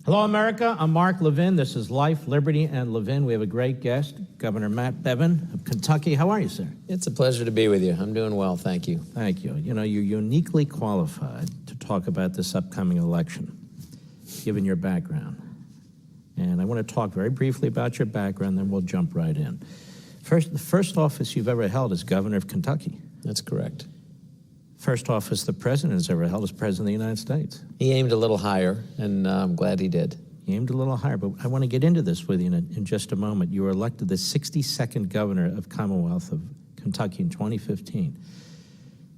Hello, America. I'm Mark Levin. This is Life, Liberty, and Levin. We have a great guest, Governor Bevin of Kentucky. How are you, sir? It's a pleasure to be with you. I'm doing well, thank you. Thank you. You know, you're uniquely qualified to talk about this upcoming election, given your background. And I want to talk very briefly about your background, then we'll jump right in. First, the first office you've ever held is governor of Kentucky. That's correct. First office the president has ever held is president of the United States. He aimed a little higher, and I'm glad he did. He aimed a little higher, but I want to get into this with you in just a moment. You were elected the 62nd governor of Commonwealth of Kentucky in 2015.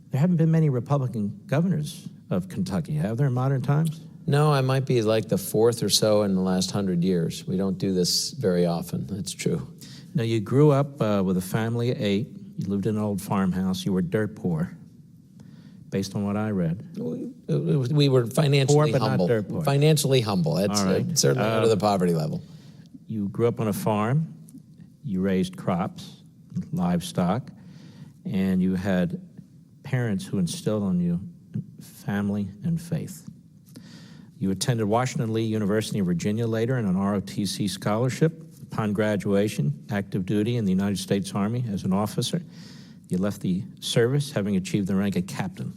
There haven't been many Republican governors of Kentucky, have there, in modern times? No, I might be like the fourth or so in the last 100 years. We don't do this very often, that's true. Now, you grew up with a family of 8. You lived in an old farmhouse. You were dirt poor, based on what I read. We were financially poor, but humble. Not dirt poor. Financially humble. That's right. Certainly under the poverty level. You grew up on a farm. You raised crops, livestock, and you had parents who instilled on you family and faith. You attended Washington Lee University in Virginia later in an ROTC scholarship. Upon graduation, active duty in the United States Army as an officer. You left the service having achieved the rank of captain.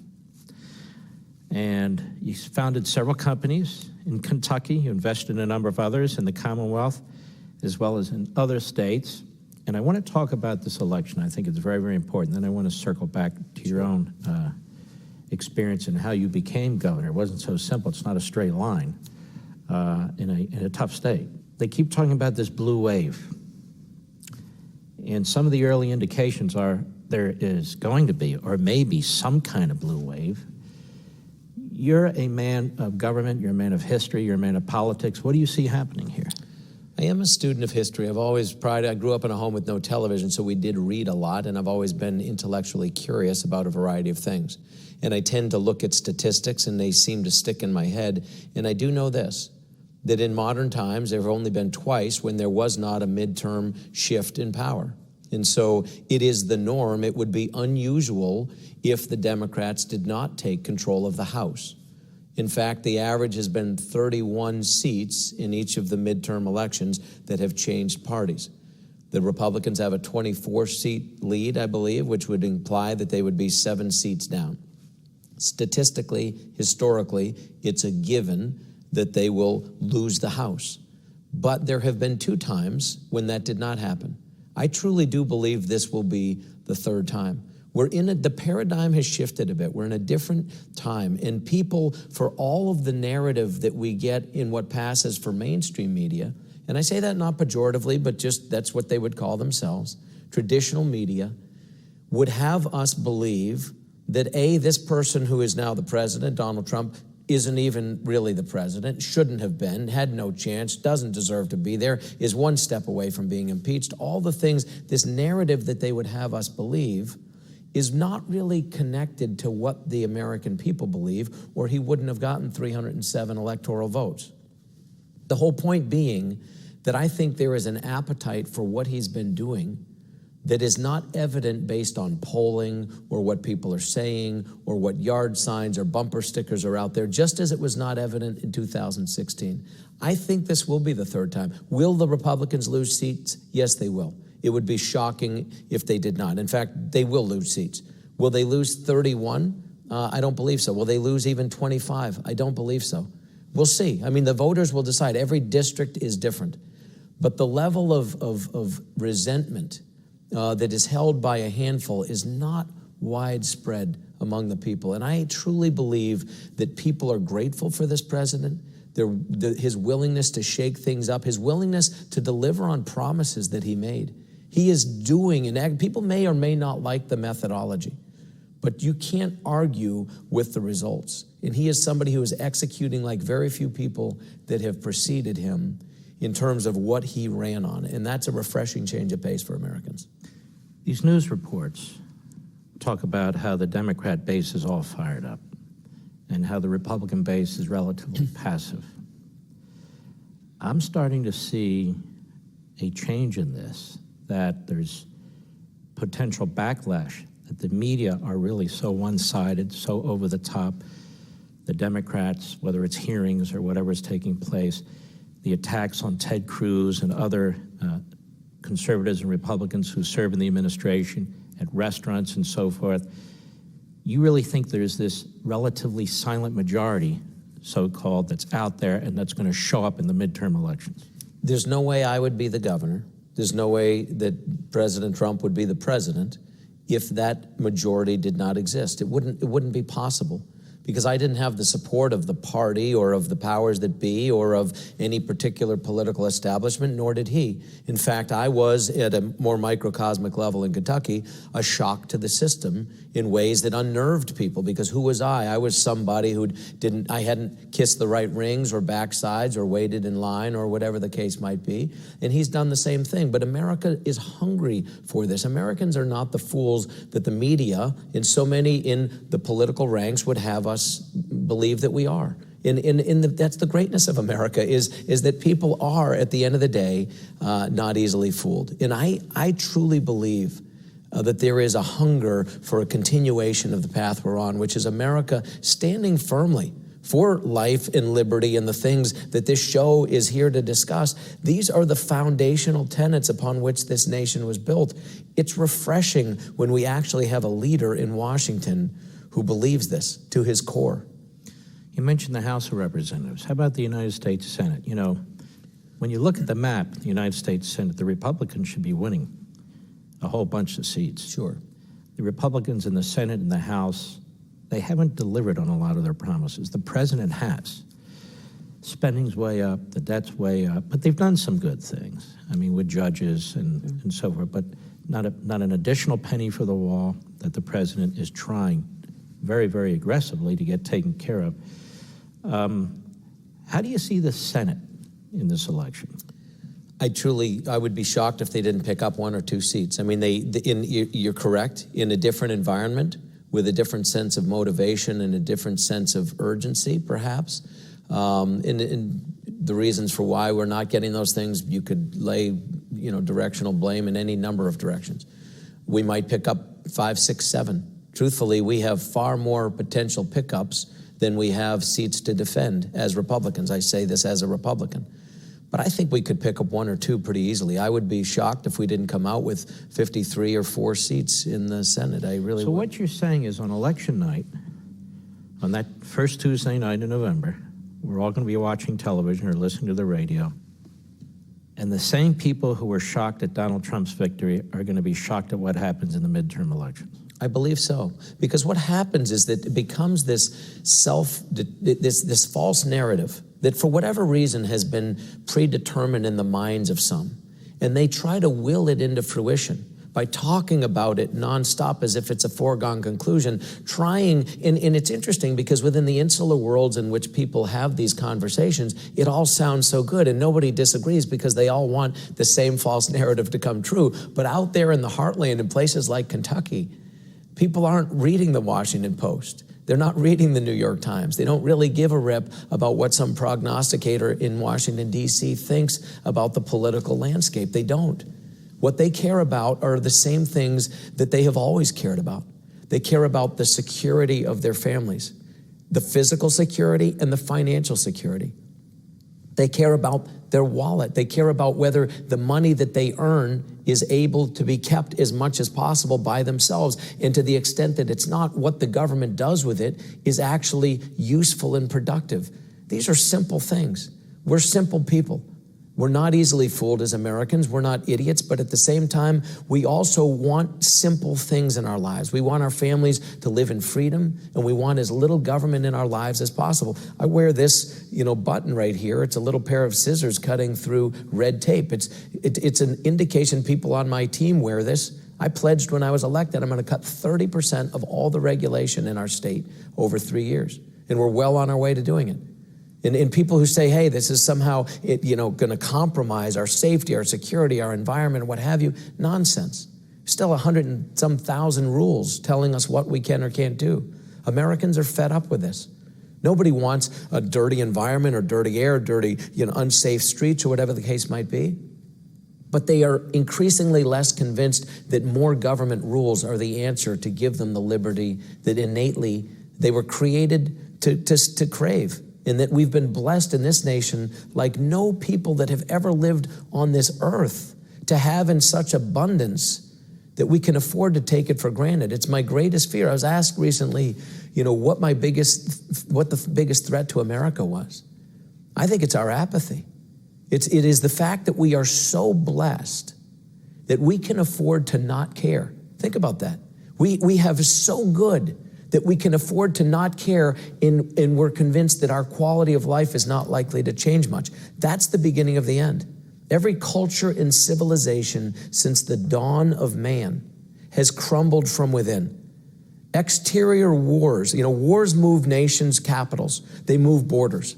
And you founded several companies in Kentucky. You invested in a number of others in the Commonwealth as well as in other states. And I want to talk about this election. I think it's very, very important. Then I want to circle back to your own experience and how you became governor. It wasn't so simple. It's not a straight line in a tough state. They keep talking about this blue wave. And some of the early indications are there is going to be, or maybe some kind of blue wave. You're a man of government, you're a man of history, you're a man of politics. What do you see happening here? I am a student of history. I've always prided, I grew up in a home with no television, so we did read a lot, and I've always been intellectually curious about a variety of things. And I tend to look at statistics, and they seem to stick in my head. And I do know this, that in modern times, there have only been twice when there was not a midterm shift in power. And so it is the norm. It would be unusual if the Democrats did not take control of the House. In fact, the average has been 31 seats in each of the midterm elections that have changed parties. The Republicans have a 24-seat lead, I believe, which would imply that they would be 7 seats down. Statistically, historically, it's a given that they will lose the House. But there have been 2 times when that did not happen. I truly do believe this will be the 3rd time. The paradigm has shifted a bit. We're in a different time. And people, for all of the narrative that we get in what passes for mainstream media, and I say that not pejoratively, but just that's what they would call themselves, traditional media, would have us believe that this person who is now the president, Donald Trump, isn't even really the president, shouldn't have been, had no chance, doesn't deserve to be there, is 1 step away from being impeached. All the things, this narrative that they would have us believe is not really connected to what the American people believe, or he wouldn't have gotten 307 electoral votes. The whole point being that I think there is an appetite for what he's been doing that is not evident based on polling or what people are saying or what yard signs or bumper stickers are out there, just as it was not evident in 2016. I think this will be the 3rd time. Will the Republicans lose seats? Yes, they will. It would be shocking if they did not. In fact, they will lose seats. Will they lose 31? I don't believe so. Will they lose even 25? I don't believe so. We'll see. I mean, the voters will decide. Every district is different. But the level of resentment that is held by a handful is not widespread among the people. And I truly believe that people are grateful for this president, his willingness to shake things up, his willingness to deliver on promises that he made. He is doing, and people may or may not like the methodology, but you can't argue with the results. And he is somebody who is executing like very few people that have preceded him in terms of what he ran on. And that's a refreshing change of pace for Americans. These news reports talk about how the Democrat base is all fired up and how the Republican base is relatively passive. I'm starting to see a change in this, that there's potential backlash, that the media are really so one-sided, so over the top. The Democrats, whether it's hearings or whatever is taking place, the attacks on Ted Cruz and other conservatives and Republicans who serve in the administration at restaurants and so forth, you really think there's this relatively silent majority, so-called, that's out there and that's going to show up in the midterm elections? There's no way I would be the governor. There's no way that President Trump would be the president if that majority did not exist. It wouldn't be possible, because I didn't have the support of the party or of the powers that be or of any particular political establishment, nor did he. In fact, I was, at a more microcosmic level in Kentucky, a shock to the system in ways that unnerved people, because who was I? I was somebody who I hadn't kissed the right rings or backsides or waited in line or whatever the case might be. And he's done the same thing. But America is hungry for this. Americans are not the fools that the media and so many in the political ranks would have us believe that we are. That's the greatness of America, is that people are, at the end of the day, not easily fooled. And I truly believe that there is a hunger for a continuation of the path we're on, which is America standing firmly for life and liberty and the things that this show is here to discuss. These are the foundational tenets upon which this nation was built. It's refreshing when we actually have a leader in Washington who believes this to his core. You mentioned the House of Representatives. How about the United States Senate? You know, when you look at the map, the United States Senate, the Republicans should be winning a whole bunch of seats. Sure. The Republicans in the Senate and the House, they haven't delivered on a lot of their promises. The president has. Spending's way up, the debt's way up, but they've done some good things. I mean, with judges and so forth, but not an additional penny for the wall that the president is trying very, very aggressively to get taken care of. How do you see the Senate in this election? I would be shocked if they didn't pick up 1 or 2 seats. I mean, you're correct, in a different environment, with a different sense of motivation and a different sense of urgency, perhaps. And the reasons for why we're not getting those things, you could lay, directional blame in any number of directions. We might pick up 5, 6, 7. Truthfully, we have far more potential pickups than we have seats to defend as Republicans. I say this as a Republican. But I think we could pick up 1 or 2 pretty easily. I would be shocked if we didn't come out with 53 or 4 seats in the Senate. I really would. So what you're saying is, on election night, on that first Tuesday night in November, we're all going to be watching television or listening to the radio, and the same people who were shocked at Donald Trump's victory are going to be shocked at what happens in the midterm elections. I believe so, because what happens is that it becomes this false narrative that, for whatever reason, has been predetermined in the minds of some, and they try to will it into fruition by talking about it nonstop as if it's a foregone conclusion, and it's interesting because within the insular worlds in which people have these conversations, it all sounds so good and nobody disagrees because they all want the same false narrative to come true. But out there in the heartland, in places like Kentucky, people aren't reading the Washington Post. They're not reading the New York Times. They don't really give a rip about what some prognosticator in Washington, D.C. thinks about the political landscape. They don't. What they care about are the same things that they have always cared about. They care about the security of their families, the physical security and the financial security. They care about their wallet. They care about whether the money that they earn is able to be kept as much as possible by themselves, and to the extent that it's not, what the government does with it is actually useful and productive. These are simple things. We're simple people. We're not easily fooled as Americans. We're not idiots, but at the same time, we also want simple things in our lives. We want our families to live in freedom, and we want as little government in our lives as possible. I wear this, button right here. It's a little pair of scissors cutting through red tape. It's an indication people on my team wear this. I pledged when I was elected, I'm going to cut 30% of all the regulation in our state over 3 years, and we're well on our way to doing it. And people who say, hey, this is somehow going to compromise our safety, our security, our environment, what have you, nonsense. Still 100 and some thousand rules telling us what we can or can't do. Americans are fed up with this. Nobody wants a dirty environment or dirty air, dirty, unsafe streets or whatever the case might be. But they are increasingly less convinced that more government rules are the answer to give them the liberty that innately they were created to crave. and that we've been blessed in this nation like no people that have ever lived on this earth to have in such abundance that we can afford to take it for granted. It's my greatest fear. I was asked recently, what the biggest threat to America was. I think it's our apathy. It is the fact that we are so blessed that we can afford to not care. Think about that. We have so good that we can afford to not care, and we're convinced that our quality of life is not likely to change much. That's the beginning of the end. Every culture and civilization since the dawn of man has crumbled from within. Exterior wars, wars move nations' capitals. They move borders.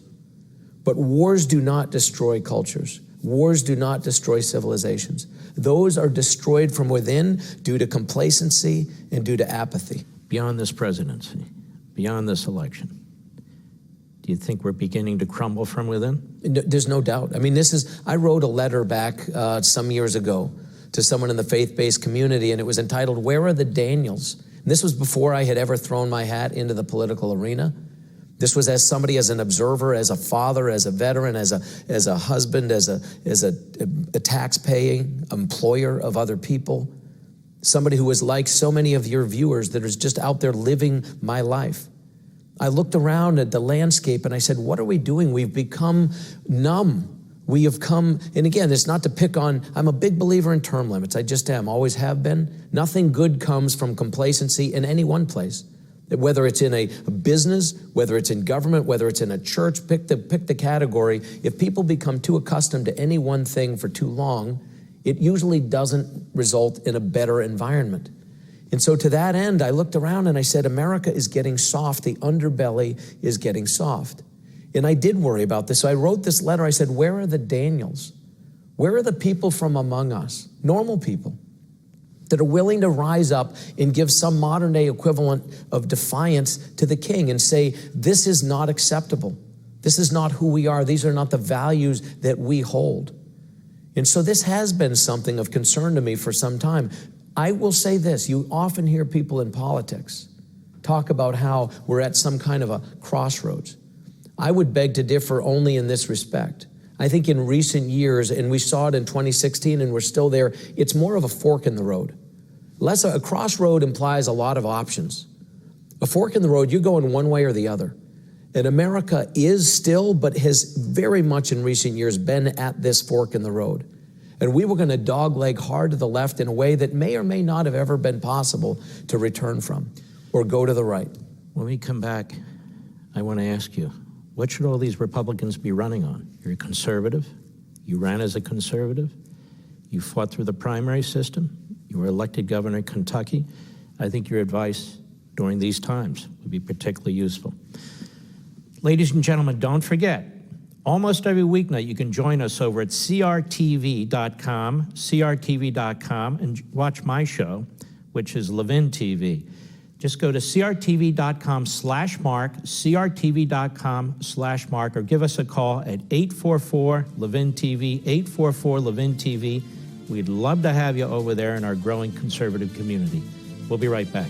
But wars do not destroy cultures. Wars do not destroy civilizations. Those are destroyed from within due to complacency and due to apathy. Beyond this presidency, beyond this election, do you think we're beginning to crumble from within? There's no doubt. I wrote a letter back some years ago to someone in the faith-based community, and it was entitled, "Where Are the Daniels?" And this was before I had ever thrown my hat into the political arena. This was as somebody, as an observer, as a father, as a veteran, as a husband, as a tax-paying employer of other people. Somebody who was like so many of your viewers that is just out there living my life. I looked around at the landscape and I said, what are we doing? We've become numb. We have come, and again, it's not to pick on, I'm a big believer in term limits. I just am, always have been. Nothing good comes from complacency in any one place. Whether it's in a business, whether it's in government, whether it's in a church, pick the category. If people become too accustomed to any one thing for too long, it usually doesn't result in a better environment. And so to that end, I looked around and I said, America is getting soft. The underbelly is getting soft. And I did worry about this. So I wrote this letter. I said, where are the Daniels? Where are the people from among us, normal people, that are willing to rise up and give some modern day equivalent of defiance to the king and say, this is not acceptable. This is not who we are. These are not the values that we hold. And so this has been something of concern to me for some time. I will say this, you often hear people in politics talk about how we're at some kind of a crossroads. I would beg to differ only in this respect. I think in recent years, and we saw it in 2016 and we're still there, it's more of a fork in the road. A crossroad implies a lot of options. A fork in the road, you go in one way or the other. And America is still, but has very much in recent years been at this fork in the road. And we were going to dogleg hard to the left in a way that may or may not have ever been possible to return from or go to the right. When we come back, I want to ask you, what should all these Republicans be running on? You're a conservative. You ran as a conservative. You fought through the primary system. You were elected governor of Kentucky. I think your advice during these times would be particularly useful. Ladies and gentlemen, don't forget, almost every weeknight you can join us over at crtv.com, and watch my show, which is Levin TV. Just go to crtv.com/mark, crtv.com/mark, or give us a call at 844-LEVIN-TV, 844-LEVIN-TV. We'd love to have you over there in our growing conservative community. We'll be right back.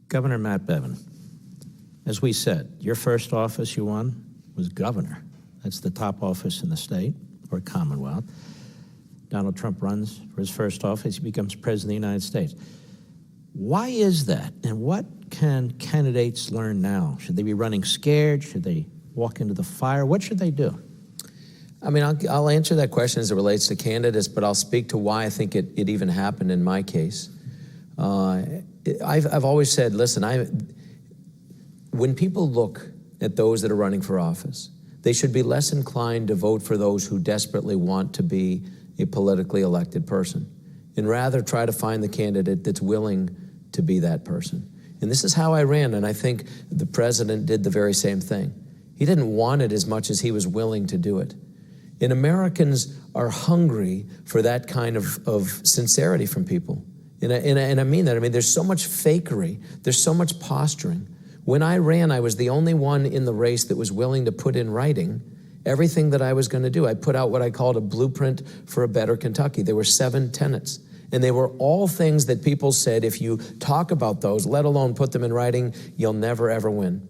Governor Matt Bevin, as we said, your first office you won was governor. That's the top office in the state or Commonwealth. Donald Trump runs for his first office. He becomes president of the United States. Why is that? And what can candidates learn now? Should they be running scared? Should they walk into the fire? What should they do? I'll answer that question as it relates to candidates, but I'll speak to why I think it even happened in my case. I've always said, listen, when people look at those that are running for office, they should be less inclined to vote for those who desperately want to be a politically elected person, and rather try to find the candidate that's willing to be that person. And this is how I ran, and I think the president did the very same thing. He didn't want it as much as he was willing to do it. And Americans are hungry for that kind of sincerity from people. And I mean that. There's so much fakery. There's so much posturing. When I ran, I was the only one in the race that was willing to put in writing everything that I was going to do. I put out what I called a blueprint for a better Kentucky. There were 7 tenets. And they were all things that people said, if you talk about those, let alone put them in writing, you'll never, ever win.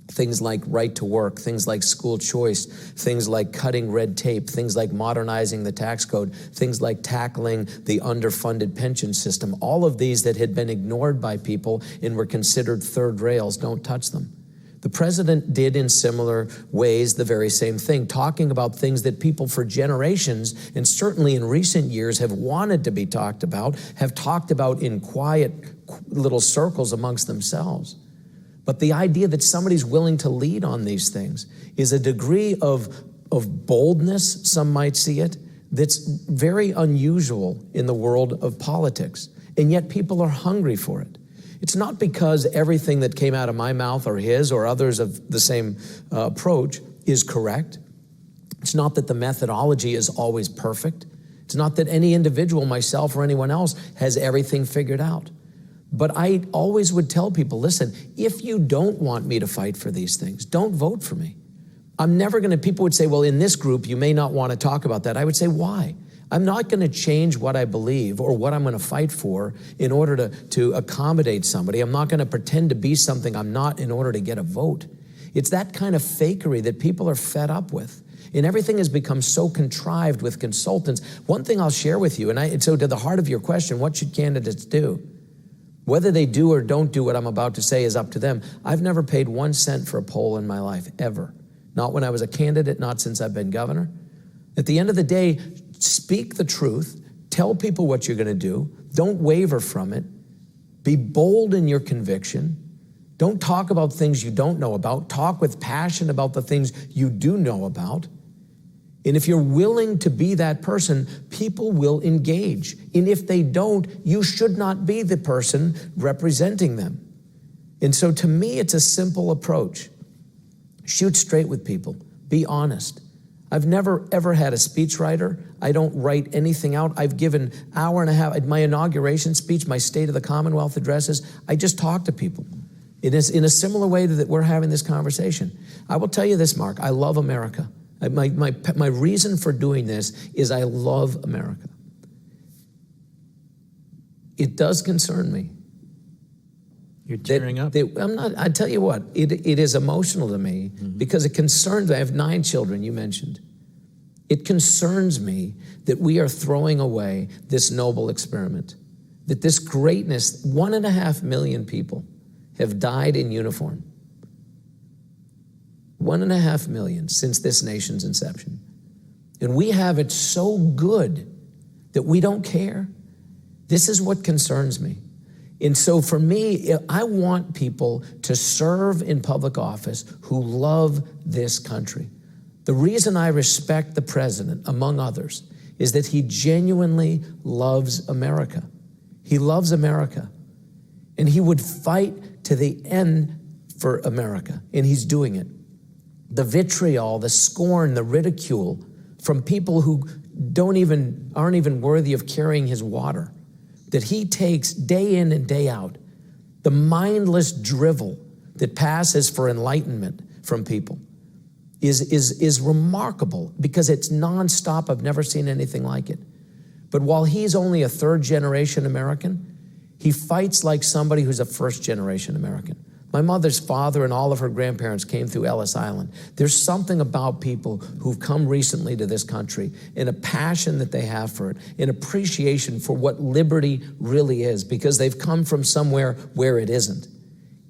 Things like right to work, things like school choice, things like cutting red tape, things like modernizing the tax code, things like tackling the underfunded pension system. All of these that had been ignored by people and were considered third rails, don't touch them. The president did in similar ways the very same thing, talking about things that people for generations, and certainly in recent years, have wanted to be talked about, have talked about in quiet little circles amongst themselves. But the idea that somebody's willing to lead on these things is a degree of boldness, some might see it, that's very unusual in the world of politics. And yet people are hungry for it. It's not because everything that came out of my mouth or his or others of the same approach is correct. It's not that the methodology is always perfect. It's not that any individual, myself or anyone else, has everything figured out. But I always would tell people, listen, if you don't want me to fight for these things, don't vote for me. I'm never going to, people would say, well, in this group, you may not want to talk about that. I would say, why? I'm not going to change what I believe or what I'm going to fight for in order to accommodate somebody. I'm not going to pretend to be something I'm not in order to get a vote. It's that kind of fakery that people are fed up with. And everything has become so contrived with consultants. One thing I'll share with you, and so to the heart of your question, what should candidates do? Whether they do or don't do what I'm about to say is up to them. I've never paid 1 cent for a poll in my life, ever. Not when I was a candidate, not since I've been governor. At the end of the day, speak the truth, tell people what you're going to do, don't waver from it, be bold in your conviction, don't talk about things you don't know about, talk with passion about the things you do know about. And if you're willing to be that person, people will engage. And if they don't, you should not be the person representing them. And so to me, it's a simple approach. Shoot straight with people, be honest. I've never, ever had a speechwriter. I don't write anything out. I've given hour and a half, my inauguration speech, my State of the Commonwealth addresses, I just talk to people. It is in a similar way that we're having this conversation. I will tell you this, Mark, I love America. My reason for doing this is I love America. It does concern me. You're tearing up. I tell you what, it is emotional to me because it concerns me. I have 9 children, you mentioned. It concerns me that we are throwing away this noble experiment, that this greatness, 1.5 million people have died in uniform. 1.5 million since this nation's inception. And we have it so good that we don't care. This is what concerns me. And so for me, I want people to serve in public office who love this country. The reason I respect the president, among others, is that he genuinely loves America. He loves America. And he would fight to the end for America, and he's doing it. The vitriol, the scorn, the ridicule from people who aren't even worthy of carrying his water, that he takes day in and day out, the mindless drivel that passes for enlightenment from people is remarkable because it's nonstop. I've never seen anything like it. But while he's only a third-generation American, he fights like somebody who's a first-generation American. My mother's father and all of her grandparents came through Ellis Island. There's something about people who've come recently to this country and a passion that they have for it, an appreciation for what liberty really is because they've come from somewhere where it isn't.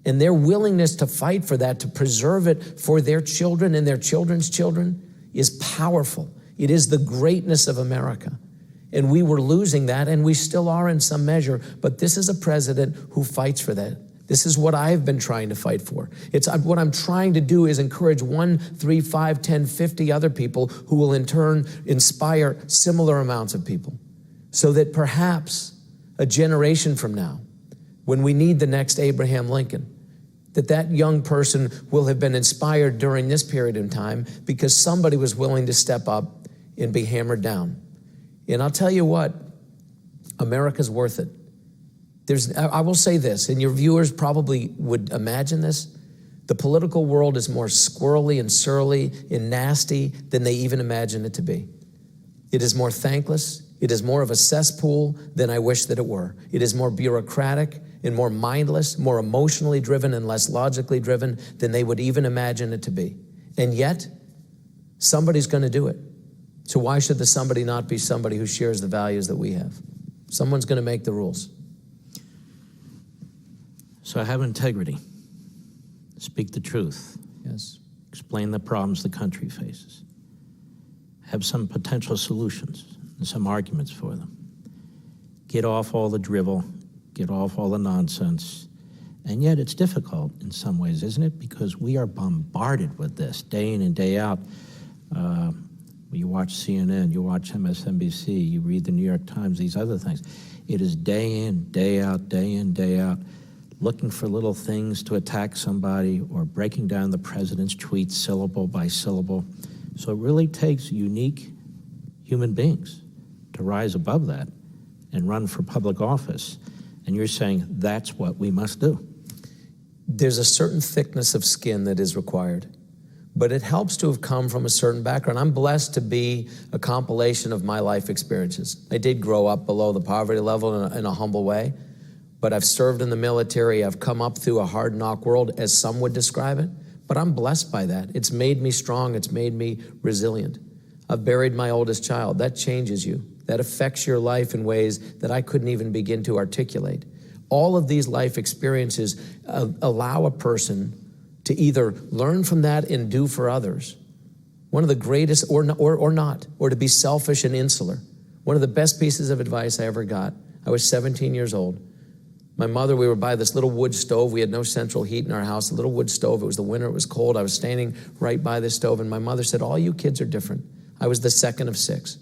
And their willingness to fight for that, to preserve it for their children and their children's children is powerful. It is the greatness of America. And we were losing that, and we still are in some measure, but this is a president who fights for that. This is what I've been trying to fight for. What I'm trying to do is encourage 1, 3, 5, 10, 50 other people who will in turn inspire similar amounts of people so that perhaps a generation from now, when we need the next Abraham Lincoln, that young person will have been inspired during this period in time because somebody was willing to step up and be hammered down. And I'll tell you what, America's worth it. I will say this, and your viewers probably would imagine this, the political world is more squirrely and surly and nasty than they even imagine it to be. It is more thankless, It is more of a cesspool than I wish that it were. It is more bureaucratic and more mindless, more emotionally driven and less logically driven than they would even imagine it to be. And yet, somebody's going to do it. So why should the somebody not be somebody who shares the values that we have? Someone's going to make the rules. So have integrity. Speak the truth. Yes. Explain the problems the country faces. Have some potential solutions and some arguments for them. Get off all the drivel. Get off all the nonsense. And yet it's difficult in some ways, isn't it? Because we are bombarded with this day in and day out. You watch CNN, you watch MSNBC, you read the New York Times, these other things. It is day in, day out, day in, day out, looking for little things to attack somebody or breaking down the president's tweets syllable by syllable. So it really takes unique human beings to rise above that and run for public office. And you're saying that's what we must do. There's a certain thickness of skin that is required, but it helps to have come from a certain background. I'm blessed to be a compilation of my life experiences. I did grow up below the poverty level in a humble way, but I've served in the military. I've come up through a hard knock world, as some would describe it, but I'm blessed by that. It's made me strong. It's made me resilient. I've buried my oldest child. That changes you. That affects your life in ways that I couldn't even begin to articulate. All of these life experiences allow a person to either learn from that and do for others. One of the greatest, or not, or to be selfish and insular. One of the best pieces of advice I ever got, I was 17 years old. My mother, we were by this little wood stove. We had no central heat in our house, a little wood stove. It was the winter, it was cold. I was standing right by this stove, and my mother said, all you kids are different. I was the second of 6.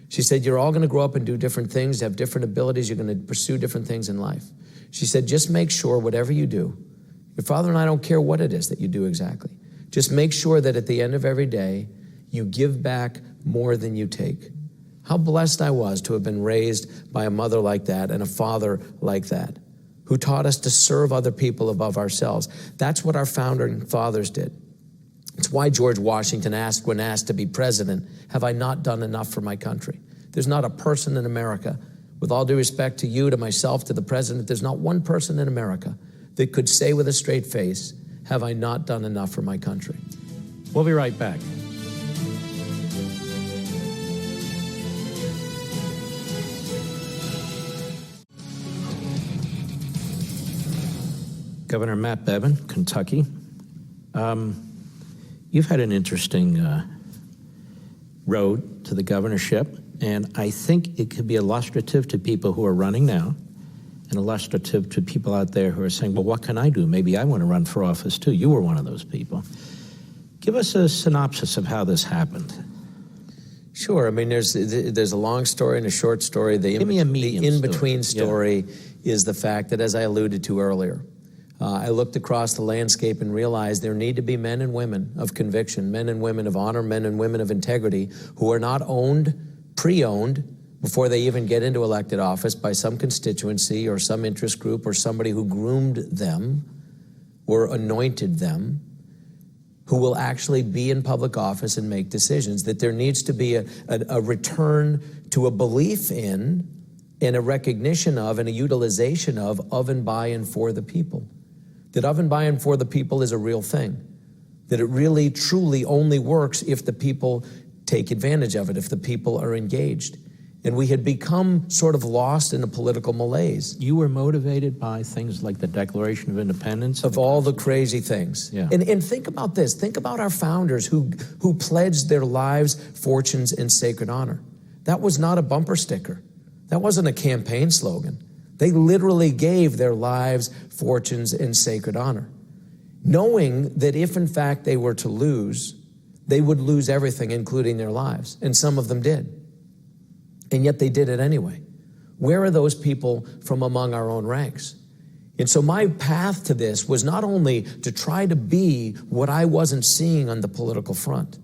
She said, you're all going to grow up and do different things, have different abilities, you're going to pursue different things in life. She said, just make sure whatever you do, your father and I don't care what it is that you do exactly. Just make sure that at the end of every day, you give back more than you take. How blessed I was to have been raised by a mother like that and a father like that, who taught us to serve other people above ourselves. That's what our founding fathers did. It's why George Washington asked, when asked to be president, have I not done enough for my country? There's not a person in America, with all due respect to you, to myself, to the president, there's not one person in America that could say with a straight face, have I not done enough for my country? We'll be right back. Governor Matt Bevin, Kentucky. You've had an interesting road to the governorship, and I think it could be illustrative to people who are running now and illustrative to people out there who are saying, well, what can I do? Maybe I want to run for office too. You were one of those people. Give us a synopsis of how this happened. Sure. I mean, there's a long story and a short story. Give me a medium The in-between story is the fact that, as I alluded to earlier, I looked across the landscape and realized there need to be men and women of conviction, men and women of honor, men and women of integrity who are not pre-owned before they even get into elected office by some constituency or some interest group or somebody who groomed them or anointed them, who will actually be in public office and make decisions. That there needs to be a return to a belief in and a recognition of and a utilization of and by and for the people. That of and by and for the people is a real thing. That it really, truly only works if the people take advantage of it, if the people are engaged. And we had become sort of lost in a political malaise. You were motivated by things like the Declaration of Independence? Of all the crazy things. Yeah. And think about this. Think about our founders who pledged their lives, fortunes, and sacred honor. That was not a bumper sticker. That wasn't a campaign slogan. They literally gave their lives, fortunes, and sacred honor, knowing that if, in fact, they were to lose, they would lose everything, including their lives. And some of them did. And yet they did it anyway. Where are those people from among our own ranks? And so my path to this was not only to try to be what I wasn't seeing on the political front,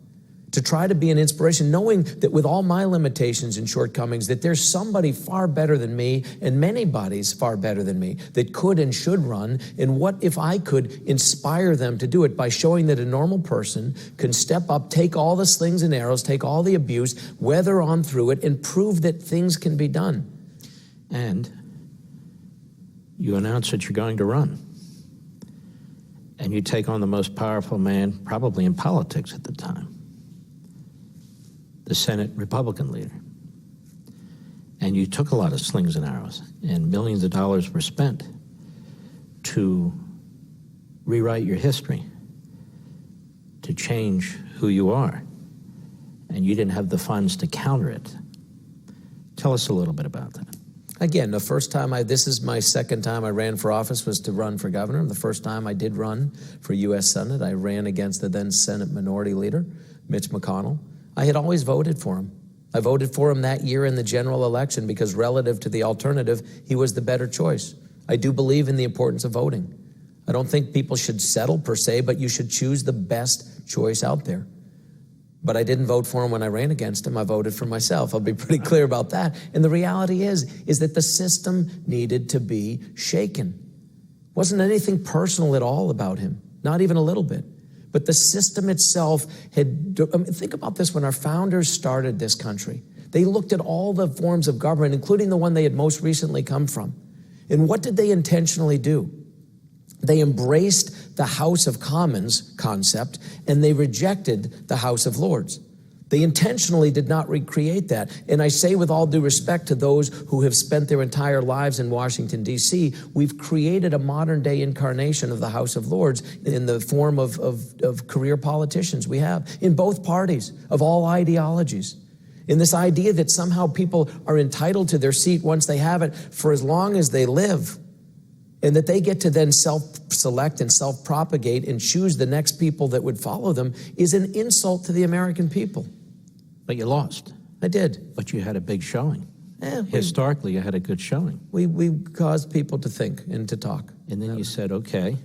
to try to be an inspiration, knowing that with all my limitations and shortcomings, that there's somebody far better than me and many bodies far better than me that could and should run. And what if I could inspire them to do it by showing that a normal person can step up, take all the slings and arrows, take all the abuse, weather on through it, and prove that things can be done. And you announce that you're going to run. And you take on the most powerful man probably in politics at the time, the Senate Republican leader. And you took a lot of slings and arrows, and millions of dollars were spent to rewrite your history, to change who you are. And you didn't have the funds to counter it. Tell us a little bit about that. Again, the first time this is my second time I ran for office was to run for governor. The first time I did run for U.S. Senate, I ran against the then Senate Minority Leader, Mitch McConnell. I had always voted for him. I voted for him that year in the general election because relative to the alternative, he was the better choice. I do believe in the importance of voting. I don't think people should settle per se, but you should choose the best choice out there. But I didn't vote for him when I ran against him. I voted for myself. I'll be pretty clear about that. And the reality is that the system needed to be shaken. Wasn't anything personal at all about him, not even a little bit. But the system itself think about this, when our founders started this country, they looked at all the forms of government, including the one they had most recently come from. And what did they intentionally do? They embraced the House of Commons concept, and they rejected the House of Lords. They intentionally did not recreate that. And I say with all due respect to those who have spent their entire lives in Washington, D.C., we've created a modern-day incarnation of the House of Lords in the form of career politicians we have in both parties, of all ideologies. In this idea that somehow people are entitled to their seat once they have it for as long as they live, and that they get to then self-select and self-propagate and choose the next people that would follow them, is an insult to the American people. But you lost. I did. But you had a big showing. Historically, you had a good showing. We caused people to think and to talk. And then you said, okay,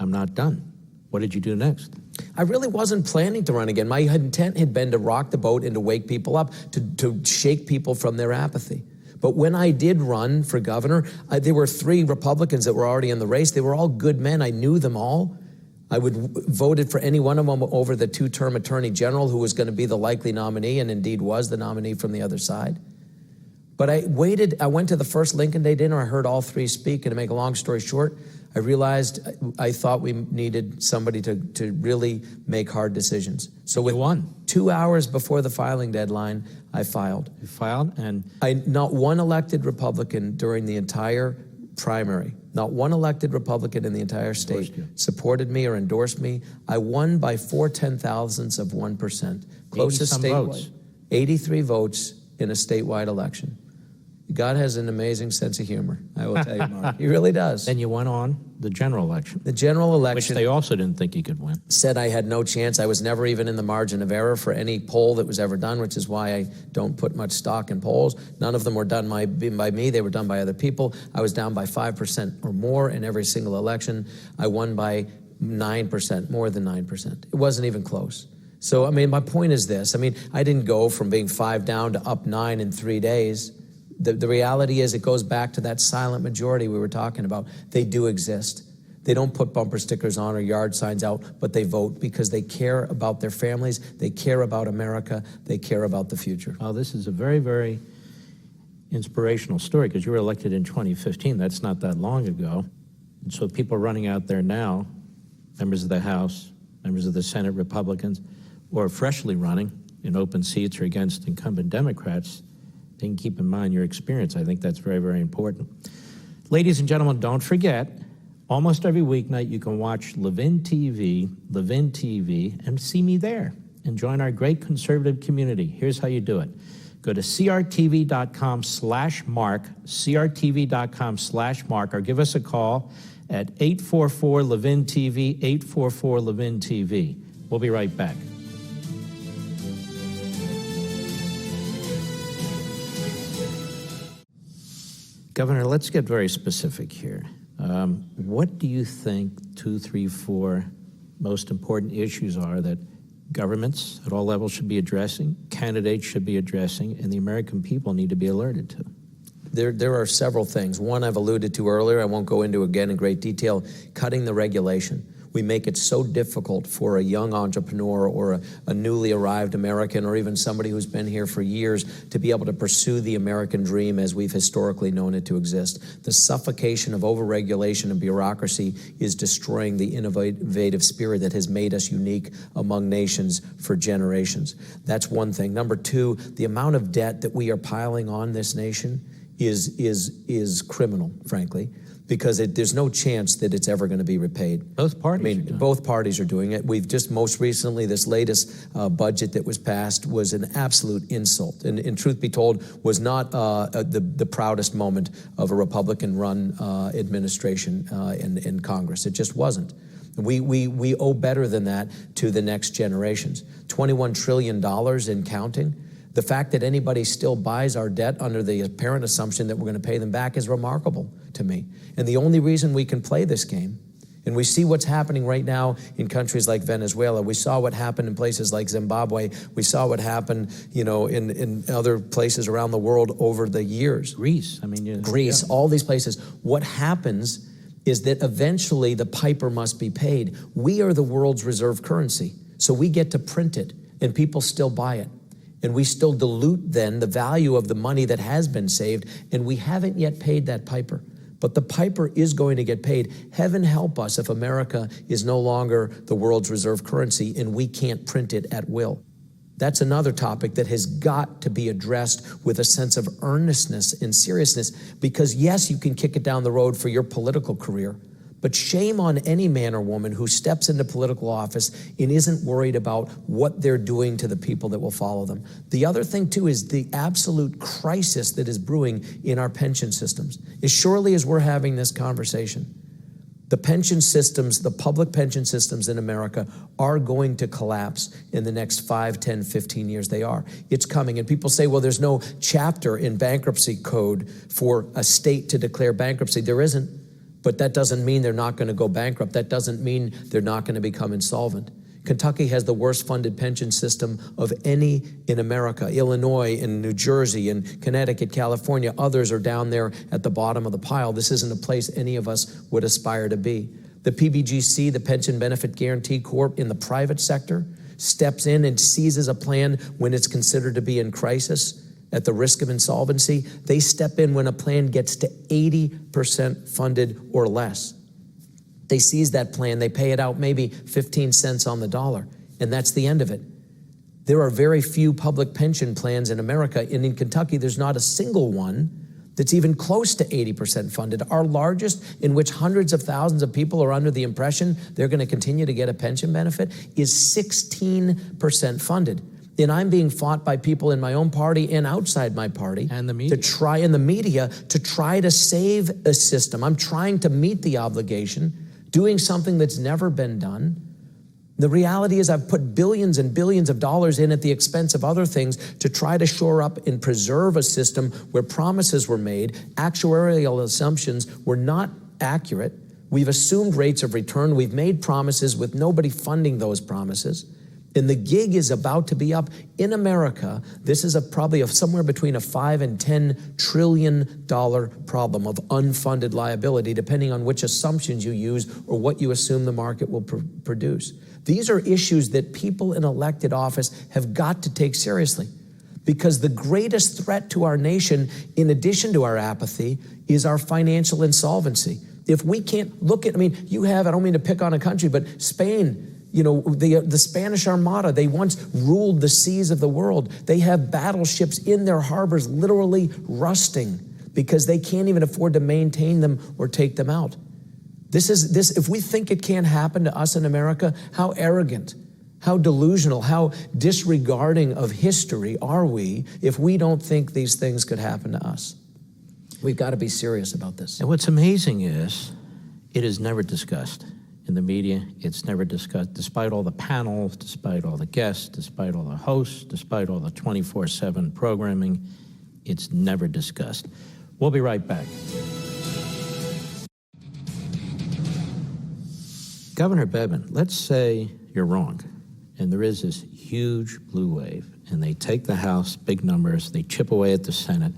I'm not done. What did you do next? I really wasn't planning to run again. My intent had been to rock the boat and to wake people up, to shake people from their apathy. But when I did run for governor, there were 3 Republicans that were already in the race. They were all good men. I knew them all. I voted for any one of them over the 2-term attorney general who was going to be the likely nominee, and indeed was the nominee from the other side. But I waited. I went to the first Lincoln Day dinner. I heard all 3 speak, and to make a long story short, I realized I thought we needed somebody to really make hard decisions. So with 2 hours before the filing deadline, I filed. You filed, and not one elected Republican during the entire primary, not one elected Republican in the entire state supported me or endorsed me. I won by 0.4%, closest statewide, 83 votes in a statewide election. God has an amazing sense of humor, I will tell you, Mark. He really does. Then you went on the general election. The general election. Which they also didn't think you could win. Said I had no chance. I was never even in the margin of error for any poll that was ever done, which is why I don't put much stock in polls. None of them were done by me. They were done by other people. I was down by 5% or more in every single election. I won by 9%, more than 9%. It wasn't even close. So, I mean, my point is this. I mean, I didn't go from being 5 down to up 9 in 3 days. The reality is it goes back to that silent majority we were talking about. They do exist. They don't put bumper stickers on or yard signs out, but they vote because they care about their families, they care about America, they care about the future. Oh, this is a very, very inspirational story because you were elected in 2015. That's not that long ago. And so people running out there now, members of the House, members of the Senate, Republicans, or freshly running in open seats or against incumbent Democrats, they can keep in mind your experience. I think that's very, very important. Ladies and gentlemen, don't forget, almost every weeknight you can watch Levin TV, and see me there and join our great conservative community. Here's how you do it. Go to crtv.com/mark, crtv.com/mark, or give us a call at 844-LEVIN-TV, 844-LEVIN-TV. We'll be right back. Governor, let's get very specific here. What do you think 2, 3, 4 most important issues are that governments at all levels should be addressing, candidates should be addressing, and the American people need to be alerted to? There are several things. One I've alluded to earlier, I won't go into again in great detail, cutting the regulation. We make it so difficult for a young entrepreneur or a newly arrived American or even somebody who's been here for years to be able to pursue the American dream as we've historically known it to exist. The suffocation of overregulation and bureaucracy is destroying the innovative spirit that has made us unique among nations for generations. That's one thing. Number two, the amount of debt that we are piling on this nation is criminal, frankly, because there's no chance that it's ever going to be repaid. Both parties. Both parties are doing it. We've just most recently, this latest budget that was passed was an absolute insult, and truth be told, was not the proudest moment of a Republican-run administration in Congress. It just wasn't. We owe better than that to the next generations. $21 trillion and counting. The fact that anybody still buys our debt under the apparent assumption that we're going to pay them back is remarkable to me. And the only reason we can play this game, and we see what's happening right now in countries like Venezuela, we saw what happened in places like Zimbabwe, we saw what happened, in other places around the world over the years. Greece, Greece, all these places. What happens is that eventually the piper must be paid. We are the world's reserve currency, so we get to print it, and people still buy it. And we still dilute then the value of the money that has been saved, and we haven't yet paid that piper. But the piper is going to get paid. Heaven help us if America is no longer the world's reserve currency and we can't print it at will. That's another topic that has got to be addressed with a sense of earnestness and seriousness, because yes, you can kick it down the road for your political career, but shame on any man or woman who steps into political office and isn't worried about what they're doing to the people that will follow them. The other thing, too, is the absolute crisis that is brewing in our pension systems. As surely as we're having this conversation, the pension systems, the public pension systems in America are going to collapse in the next 5, 10, 15 years. They are. It's coming. And people say, well, there's no chapter in bankruptcy code for a state to declare bankruptcy. There isn't. But that doesn't mean they're not going to go bankrupt. That doesn't mean they're not going to become insolvent. Kentucky has the worst funded pension system of any in America. Illinois and New Jersey and Connecticut, California, others are down there at the bottom of the pile. This isn't a place any of us would aspire to be. The PBGC, the Pension Benefit Guaranty Corp in the private sector, steps in and seizes a plan when it's considered to be in crisis, at the risk of insolvency. They step in when a plan gets to 80% funded or less. They seize that plan, they pay it out maybe 15 cents on the dollar, and that's the end of it. There are very few public pension plans in America, and in Kentucky, there's not a single one that's even close to 80% funded. Our largest, in which hundreds of thousands of people are under the impression they're going to continue to get a pension benefit, is 16% funded. And I'm being fought by people in my own party and outside my party and the media. to try to save a system. I'm trying to meet the obligation, doing something that's never been done. The reality is I've put billions and billions of dollars in at the expense of other things to try to shore up and preserve a system where promises were made, actuarial assumptions were not accurate. We've assumed rates of return. We've made promises with nobody funding those promises. And the gig is about to be up. In America, this is probably somewhere between a $5 and $10 trillion problem of unfunded liability, depending on which assumptions you use or what you assume the market will produce. These are issues that people in elected office have got to take seriously, because the greatest threat to our nation, in addition to our apathy, is our financial insolvency. If we can't look at, I don't mean to pick on a country, but Spain, the Spanish Armada, they once ruled the seas of the world. They have battleships in their harbors literally rusting because they can't even afford to maintain them or take them out. If we think it can't happen to us in America, how arrogant, how delusional, how disregarding of history are we if we don't think these things could happen to us? We've got to be serious about this. And what's amazing is it is never discussed. In the media, it's never discussed, despite all the panels, despite all the guests, despite all the hosts, despite all the 24/7 programming, it's never discussed. We'll be right back. Governor Bevin, let's say you're wrong, and there is this huge blue wave, and they take the House, big numbers, they chip away at the Senate.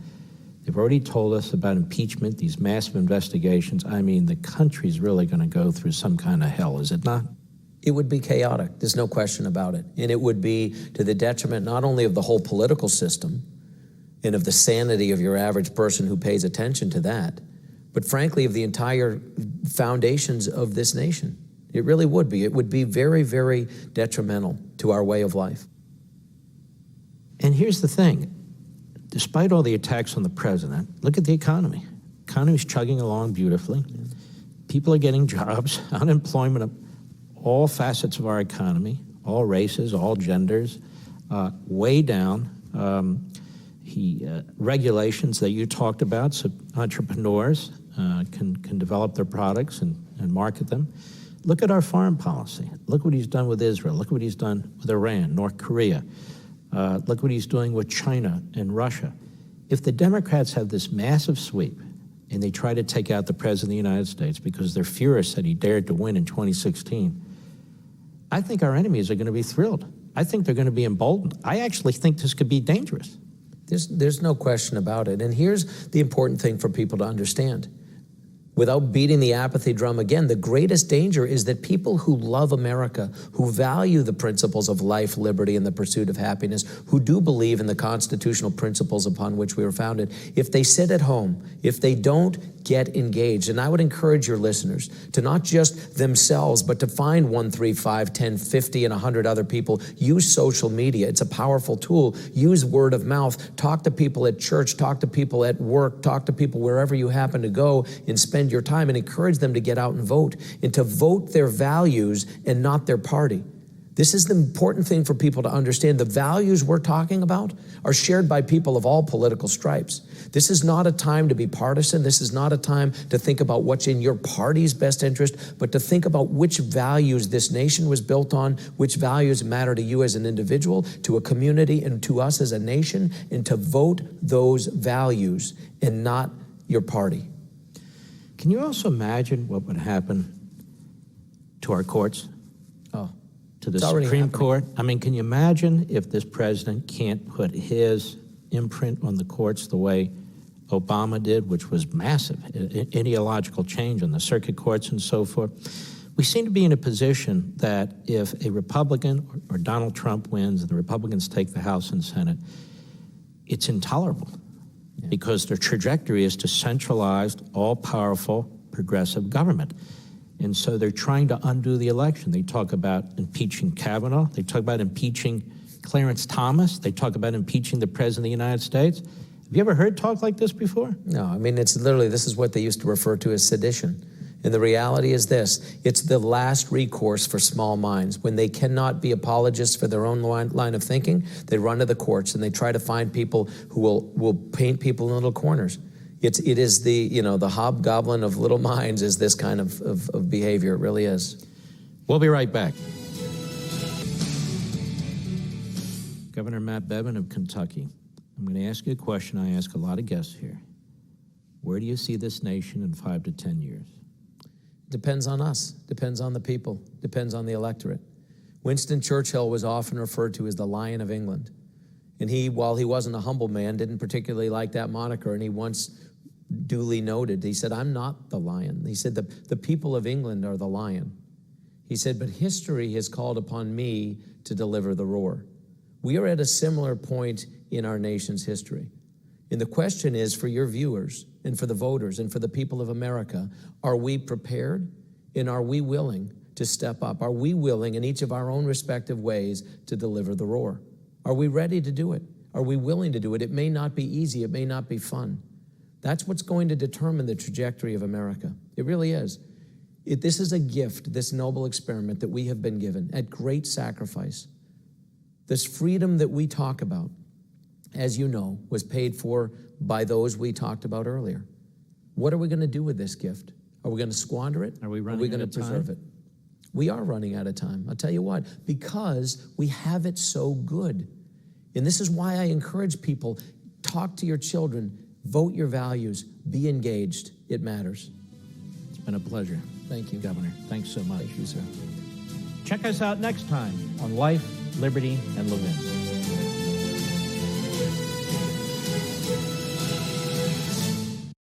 They've already told us about impeachment, these massive investigations. I mean, the country's really going to go through some kind of hell, is it not? It would be chaotic. There's no question about it. And it would be to the detriment not only of the whole political system and of the sanity of your average person who pays attention to that, but frankly of the entire foundations of this nation. It really would be. It would be very, very detrimental to our way of life. And here's the thing. Despite all the attacks on the president, look at the economy. Economy's chugging along beautifully. People are getting jobs, unemployment, all facets of our economy, all races, all genders, way down. Regulations that you talked about, so entrepreneurs can develop their products and market them. Look at our foreign policy. Look what he's done with Israel. Look what he's done with Iran, North Korea. Look what he's doing with China and Russia. If the Democrats have this massive sweep and they try to take out the President of the United States because they're furious that he dared to win in 2016, I think our enemies are going to be thrilled. I think they're going to be emboldened. I actually think this could be dangerous. There's no question about it. And here's the important thing for people to understand. Without beating the apathy drum again, the greatest danger is that people who love America, who value the principles of life, liberty, and the pursuit of happiness, who do believe in the constitutional principles upon which we were founded, if they sit at home, if they don't get engaged, and I would encourage your listeners to not just themselves, but to find 1, 3, 5, 10, 50, and 100 other people. Use social media. It's a powerful tool. Use word of mouth. Talk to people at church. Talk to people at work. Talk to people wherever you happen to go and spend your time, and encourage them to get out and vote to vote their values and not their party. This is the important thing for people to understand. The values we're talking about are shared by people of all political stripes. This is not a time to be partisan. This is not a time to think about what's in your party's best interest, but to think about which values this nation was built on, which values matter to you as an individual, to a community, and to us as a nation, and to vote those values and not your party. Can you also imagine what would happen to our courts? To the Supreme Court? I mean, can you imagine if this president can't put his imprint on the courts the way Obama did, which was massive, ideological change on the circuit courts and so forth? We seem to be in a position that if a Republican or Donald Trump wins and the Republicans take the House and Senate, it's intolerable. Because their trajectory is to centralized, all-powerful, progressive government. And so they're trying to undo the election. They talk about impeaching Kavanaugh. They talk about impeaching Clarence Thomas. They talk about impeaching the President of the United States. Have you ever heard talk like this before? No, I mean, it's literally, this is what they used to refer to as sedition. And the reality is this: it's the last recourse for small minds. When they cannot be apologists for their own line of thinking, they run to the courts and they try to find people who will paint people in little corners. It is the hobgoblin of little minds is this kind of behavior. It really is. We'll be right back. Governor Matt Bevin of Kentucky, I'm going to ask you a question I ask a lot of guests here. Where do you see this nation in 5 to 10 years? Depends on us, depends on the people, depends on the electorate. Winston Churchill was often referred to as the Lion of England. And he, while he wasn't a humble man, didn't particularly like that moniker, and he once duly noted, he said, "I'm not the lion." He said, the people of England are the lion. He said, "But history has called upon me to deliver the roar." We are at a similar point in our nation's history. And the question is, for your viewers and for the voters and for the people of America, are we prepared and are we willing to step up? Are we willing in each of our own respective ways to deliver the roar? Are we ready to do it? Are we willing to do it? It may not be easy. It may not be fun. That's what's going to determine the trajectory of America. It really is. This is a gift, this noble experiment that we have been given at great sacrifice. This freedom that we talk about, as you know, was paid for by those we talked about earlier. What are we going to do with this gift? Are we going to squander it? Are we going to preserve it? We are running out of time. I'll tell you what, because we have it so good. And this is why I encourage people, talk to your children, vote your values, be engaged. It matters. It's been a pleasure. Thank you. Governor. Thanks so much. Thank you, sir. Check us out next time on Life, Liberty, and Levin.